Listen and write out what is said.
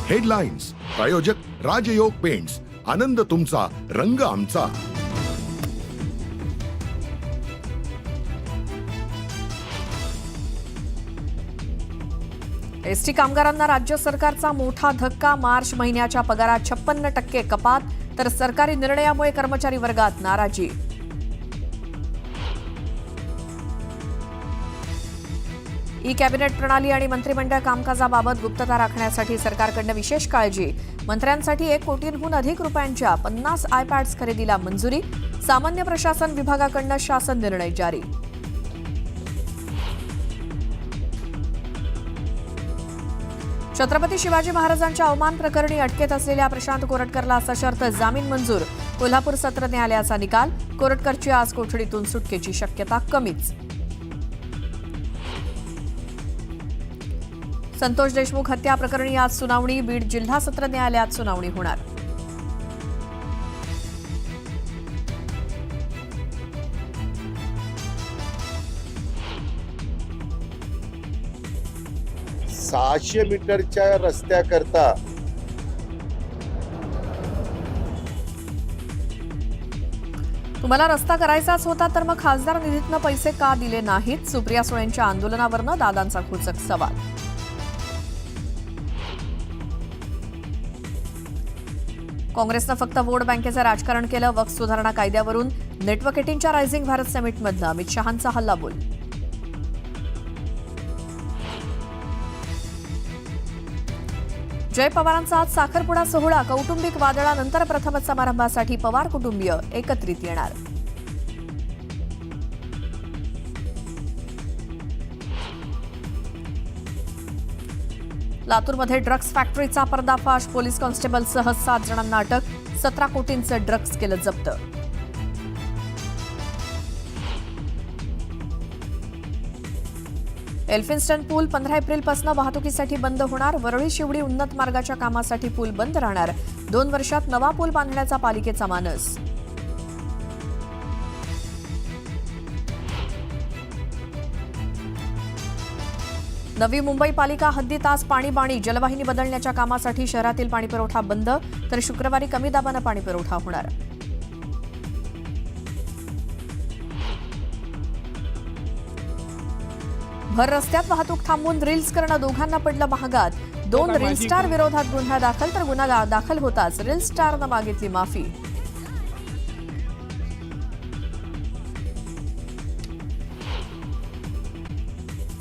Headlines प्रायोजक राजयोग paints, आनंद तुमचा, रंग आमचा. एसटी कामगारांना राज्य सरकारचा मोठा धक्का. मार्च महिन्याच्या पगारात 56% कपात, तर सरकारी निर्णयामुळे कर्मचारी वर्गात नाराजी. ई कॅबिनेट प्रणाली आणि मंत्रिमंडळ कामकाजाबाबत गुप्तता राखण्यासाठी सरकारकडून विशेष काळजी. मंत्र्यांसाठी 1 कोटींहून अधिक रुपयांच्या 50 आयपॅड्स खरेदीला मंजुरी. सामान्य प्रशासन विभागाकडून शासन निर्णय जारी. छत्रपती शिवाजी महाराजांच्या अवमान प्रकरणी अटकेत असलेल्या प्रशांत कोरटकरला सशर्त जामीन मंजूर. कोल्हापूर सत्र न्यायालयाचा निकाल. कोरटकरची आज कोठडीतून सुटकेची शक्यता कमीच. संतोष देशमुख हत्या प्रकरणी आज सुनावणी. बीड जिल्हा सत्र न्यायालयात सुनावणी होणार. सहाशे मीटरच्या रस्त्याकरता तुम्हाला रस्ता करायचाच होता तर मग खासदार निधीतनं पैसे का दिले नाहीत? सुप्रिया सुळेंच्या आंदोलनावरनं दादांचा खोचक सवाल. काँग्रेसनं फक्त वोट बँकेचं राजकारण केलं. वक्फ सुधारणा कायद्यावरून नेटवर्क 18च्या रायझिंग भारत समिटमधनं अमित शहांचा हल्लाबोल. जय पवारांचा आज साखरपुडा सोहळा. कौटुंबिक वादळानंतर प्रथमच समारंभासाठी पवार कुटुंबीय एकत्रित येणार. लातूरमध्ये ड्रग्ज फॅक्टरीचा पर्दाफाश. पोलीस कॉन्स्टेबलसह 7 जणांना अटक. 17 कोटींचं ड्रग्ज केलं जप्त. एल्फिन्स्टन पूल 15 एप्रिलपासून वाहतुकीसाठी बंद होणार. वरळी शिवडी उन्नत मार्गाच्या कामासाठी पूल बंद राहणार. 2 वर्षात नवा पूल बांधण्याचा पालिकेचा मानस. नवी मुंबई पालिका हद्दीत आज पाणीबाणी. जलवाहिनी बदलण्याच्या कामासाठी शहरातील पाणीपुरवठा बंद, तर शुक्रवारी कमी दाबानं पाणीपुरवठा होणार. भर रस्त्यात वाहतूक थांबवून रील्स करणं दोघांना पडलं महागात. 2 रील स्टार विरोधात गुन्हा दाखल, तर गुन्हा दाखल होताच रील स्टारनं मागितली माफी.